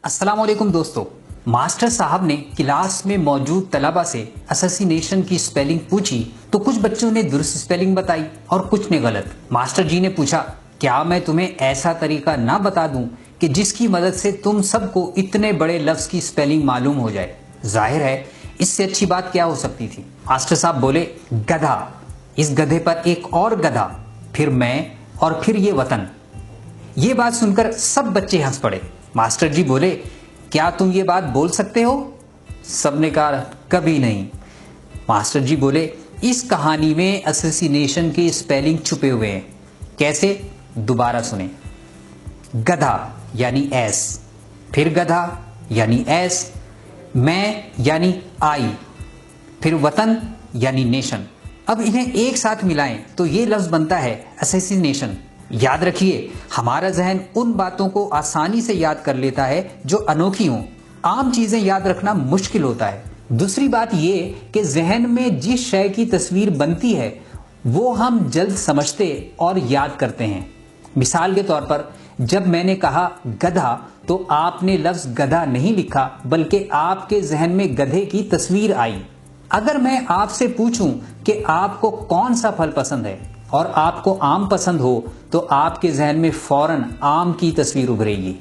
अस्सलाम वालेकुम दोस्तों। मास्टर साहब ने क्लास में मौजूद तलबा से असैसिनेशन की स्पेलिंग पूछी तो कुछ बच्चों ने दुरुस्त स्पेलिंग बताई और कुछ ने गलत। मास्टर जी ने पूछा, क्या मैं तुम्हें ऐसा तरीका ना बता दूं कि जिसकी मदद से तुम सबको इतने बड़े लफ्ज की स्पेलिंग मालूम हो जाए। जाहिर है इससे अच्छी बात क्या हो सकती थी। मास्टर साहब बोले, गधा, इस गधे पर एक और गधा, फिर मैं और फिर ये वतन। ये बात सुनकर सब बच्चे हंस पड़े। मास्टर जी बोले, क्या तुम ये बात बोल सकते हो? सबने कहा, कभी नहीं। मास्टर जी बोले, इस कहानी में असैसिनेशन के स्पेलिंग छुपे हुए हैं। कैसे? दोबारा सुने। गधा यानी एस, फिर गधा यानी एस, मैं यानी आई, फिर वतन यानी नेशन। अब इन्हें एक साथ मिलाएं तो ये लफ्ज बनता है असैसिनेशन। याद रखिए, हमारा जहन उन बातों को आसानी से याद कर लेता है जो अनोखी हों। आम चीजें याद रखना मुश्किल होता है। दूसरी बात ये कि जहन में जिस शय की तस्वीर बनती है वो हम जल्द समझते और याद करते हैं। मिसाल के तौर पर, जब मैंने कहा गधा तो आपने लफ्ज गधा नहीं लिखा बल्कि आपके जहन में गधे की तस्वीर आई। अगर मैं आपसे पूछूं कि आपको कौन सा फल पसंद है और आपको आम पसंद हो तो आपके जहन में फौरन आम की तस्वीर उभरेगी।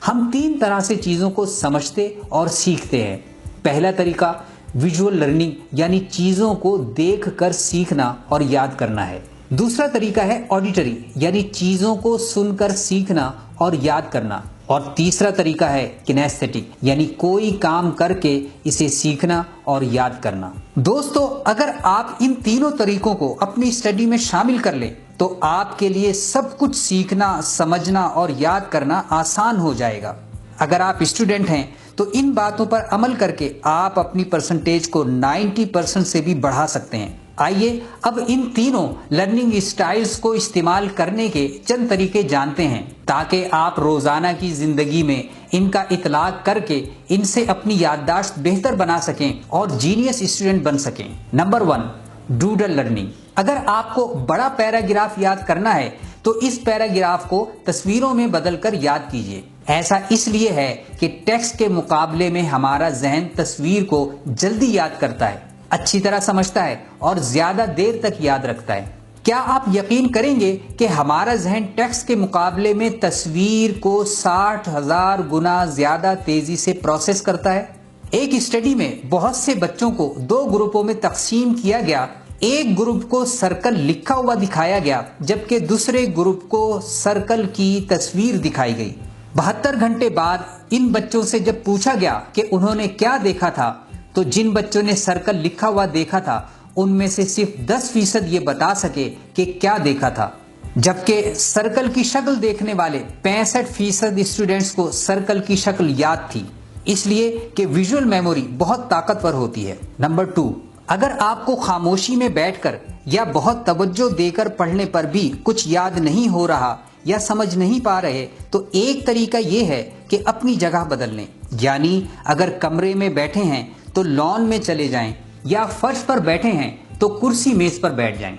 हम तीन तरह से चीजों को समझते और सीखते हैं। पहला तरीका विजुअल लर्निंग यानी चीजों को देखकर सीखना और याद करना है। दूसरा तरीका है ऑडिटरी यानी चीजों को सुनकर सीखना और याद करना। और तीसरा तरीका है किनेस्थेटिक यानी कोई काम करके इसे सीखना और याद करना। दोस्तों, अगर आप इन तीनों तरीकों को अपनी स्टडी में शामिल कर लें तो आपके लिए सब कुछ सीखना, समझना और याद करना आसान हो जाएगा। अगर आप स्टूडेंट हैं तो इन बातों पर अमल करके आप अपनी परसेंटेज को 90% से भी बढ़ा सकते हैं। आइए अब इन तीनों लर्निंग स्टाइल्स को इस्तेमाल करने के चंद तरीके जानते हैं ताकि आप रोजाना की जिंदगी में इनका इतलाक करके इनसे अपनी याददाश्त बेहतर बना सकें और जीनियस स्टूडेंट बन सकें। Number 1, doodle learning. अगर आपको बड़ा पैराग्राफ याद करना है तो इस पैराग्राफ को तस्वीरों में बदलकर याद कीजिए। ऐसा इसलिए है कि टेक्स्ट के मुकाबले में हमारा जहन तस्वीर को जल्दी याद करता है, अच्छी तरह समझता है और ज्यादा देर तक याद रखता है। क्या आप यकीन करेंगे कि हमारा जहन टेक्स्ट के मुकाबले में तस्वीर को 60,000 गुना ज्यादा तेजी से प्रोसेस करता है। एक स्टडी में बहुत से बच्चों को 2 ग्रुपों में तकसीम किया गया। एक ग्रुप को सर्कल लिखा हुआ दिखाया गया जबकि दूसरे ग्रुप को सर्कल की तस्वीर दिखाई गई। 72 घंटे बाद इन बच्चों से जब पूछा गया कि उन्होंने क्या देखा था तो जिन बच्चों ने सर्कल लिखा हुआ देखा था उनमें से सिर्फ 10% ये बता सके कि क्या देखा था, जबकि सर्कल की शक्ल देखने वाले 65% स्टूडेंट्स को सर्कल की शक्ल याद थी, इसलिए कि विजुअल मेमोरी बहुत ताकतवर होती है। नंबर 2, अगर आपको खामोशी में बैठकर या बहुत तवज्जो देकर पढ़ने पर भी कुछ याद नहीं हो रहा या समझ नहीं पा रहे तो एक तरीका यह है कि अपनी जगह बदल लें। यानी अगर कमरे में बैठे हैं तो लॉन में चले जाएं या फर्श पर बैठे हैं तो कुर्सी मेज पर बैठ जाएं।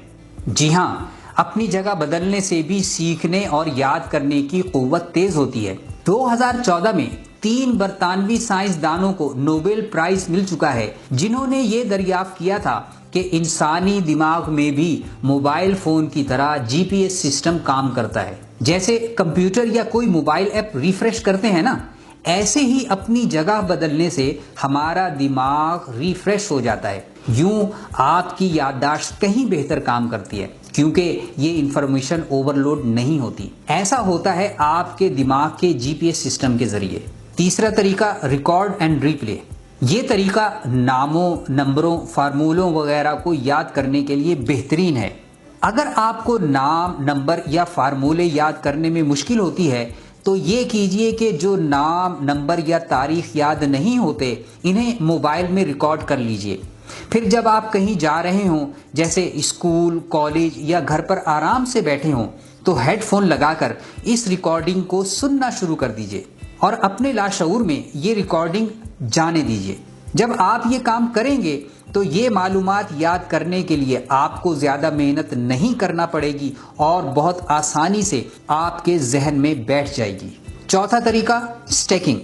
जी हाँ, अपनी जगह बदलने से भी सीखने और याद करने की कुव्वत तेज होती है। 2014 में 3 बरतानवी साइंसदानों को नोबेल प्राइज मिल चुका है जिन्होंने ये दरियाफ्त किया था कि इंसानी दिमाग में भी मोबाइल फोन की तरह जीपीएस सिस्टम काम करता है। जैसे कंप्यूटर या कोई मोबाइल ऐप रिफ्रेश करते हैं ना, ऐसे ही अपनी जगह बदलने से हमारा दिमाग रिफ्रेश हो जाता है। यूं आपकी याददाश्त कहीं बेहतर काम करती है क्योंकि ये इंफॉर्मेशन ओवरलोड नहीं होती। ऐसा होता है आपके दिमाग के जीपीएस सिस्टम के जरिए। तीसरा तरीका रिकॉर्ड एंड रिप्ले। ये तरीका नामों, नंबरों, फार्मूलों वगैरह को याद करने के लिए बेहतरीन है। अगर आपको नाम, नंबर या फार्मूले याद करने में मुश्किल होती है तो ये कीजिए कि जो नाम, नंबर या तारीख याद नहीं होते इन्हें मोबाइल में रिकॉर्ड कर लीजिए। फिर जब आप कहीं जा रहे हों जैसे स्कूल, कॉलेज या घर पर आराम से बैठे हों तो हेडफोन लगाकर इस रिकॉर्डिंग को सुनना शुरू कर दीजिए और अपने लाशऊर में ये रिकॉर्डिंग जाने दीजिए। जब आप ये काम करेंगे तो ये मालूमात याद करने के लिए आपको ज्यादा मेहनत नहीं करना पड़ेगी और बहुत आसानी से आपके जहन में बैठ जाएगी। चौथा तरीका स्टैकिंग।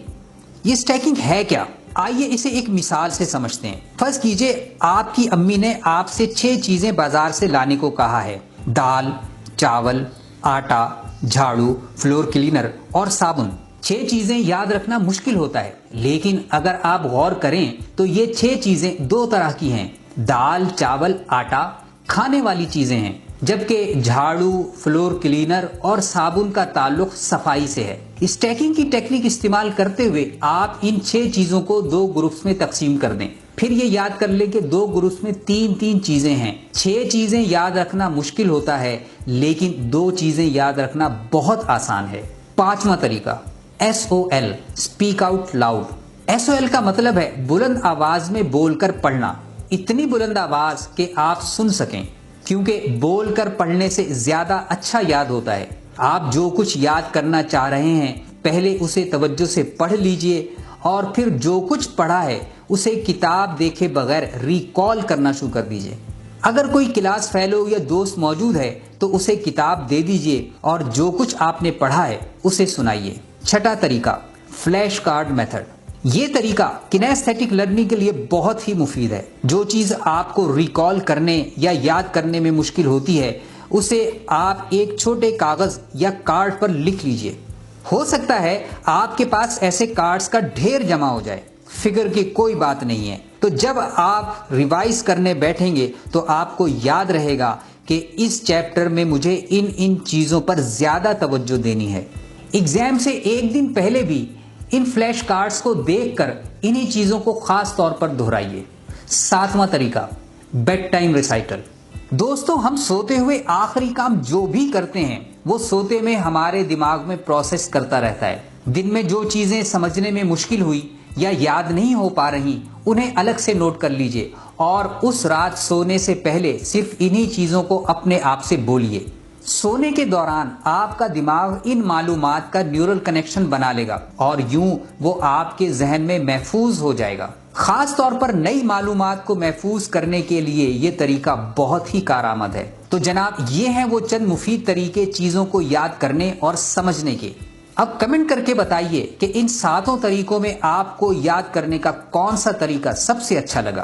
یہ اسٹیکنگ ہے کیا؟ آئیے اسے ایک مثال سے سمجھتے ہیں۔ فرض کیجئے آپ کی امی نے آپ سے 6 چیزیں بازار سے لانے کو کہا ہے: دال، چاول، آٹا، جھاڑو، فلور کلینر اور صابن۔ 6 چیزیں یاد رکھنا مشکل ہوتا ہے، لیکن اگر آپ غور کریں تو یہ 6 چیزیں 2 طرح کی ہیں۔ دال، چاول، آٹا کھانے والی چیزیں ہیں، جبکہ جھاڑو، فلور کلینر اور صابن کا تعلق صفائی سے ہے۔ اسٹیکنگ کی ٹیکنیک استعمال کرتے ہوئے آپ ان 6 چیزوں کو 2 گروپس میں تقسیم کر دیں۔ پھر یہ یاد کر لیں کہ 2 گروپس میں 3 چیزیں ہیں۔ 6 چیزیں یاد رکھنا مشکل ہوتا ہے، لیکن 2 چیزیں یاد رکھنا بہت آسان ہے۔ 5واں طریقہ SOL، speak out loud. SOL کا مطلب ہے بلند آواز میں بول کر پڑھنا، اتنی بلند آواز کہ آپ سن سکیں، کیونکہ بول کر پڑھنے سے زیادہ اچھا یاد ہوتا ہے۔ آپ جو کچھ یاد کرنا چاہ رہے ہیں پہلے اسے توجہ سے پڑھ لیجئے، اور پھر جو کچھ پڑھا ہے اسے کتاب دیکھے بغیر ریکال کرنا شروع کر دیجئے۔ اگر کوئی کلاس فیلو یا دوست موجود ہے تو اسے کتاب دے دیجئے اور جو کچھ آپ نے پڑھا ہے اسے سنائیے۔ 6واں طریقہ فلیش کارڈ میتھڈ۔ یہ طریقہ کنیستھیٹک لرننگ کے لیے بہت ہی مفید ہے۔ جو چیز آپ کو ریکال کرنے یا یاد کرنے میں مشکل ہوتی ہے اسے آپ ایک چھوٹے کاغذ یا کارڈ پر لکھ لیجئے۔ ہو سکتا ہے آپ کے پاس ایسے کارڈز کا ڈھیر جمع ہو جائے، فکر کی کوئی بات نہیں ہے۔ تو جب آپ ریوائز کرنے بیٹھیں گے تو آپ کو یاد رہے گا کہ اس چیپٹر میں مجھے ان چیزوں پر زیادہ توجہ دینی ہے۔ ایگزام سے ایک دن پہلے بھی ان فلیش کارڈز کو دیکھ کر انہی چیزوں کو خاص طور پر دہرائیے۔ 7واں طریقہ بیڈ ٹائم ریسائٹل۔ دوستوں، ہم سوتے ہوئے آخری کام جو بھی کرتے ہیں وہ سوتے میں ہمارے دماغ میں پروسیس کرتا رہتا ہے۔ دن میں جو چیزیں سمجھنے میں مشکل ہوئی یا یاد نہیں ہو پا رہی انہیں الگ سے نوٹ کر لیجئے، اور اس رات سونے سے پہلے صرف انہی چیزوں کو اپنے آپ سے بولیے۔ سونے کے دوران آپ کا دماغ ان معلومات کا نیورل کنیکشن بنا لے گا اور یوں وہ آپ کے ذہن میں محفوظ ہو جائے گا۔ خاص طور پر نئی معلومات کو محفوظ کرنے کے لیے یہ طریقہ بہت ہی کارآمد ہے۔ تو جناب، یہ ہیں وہ چند مفید طریقے چیزوں کو یاد کرنے اور سمجھنے کے۔ اب کمنٹ کر کے بتائیے کہ ان 7 طریقوں میں آپ کو یاد کرنے کا کون سا طریقہ سب سے اچھا لگا۔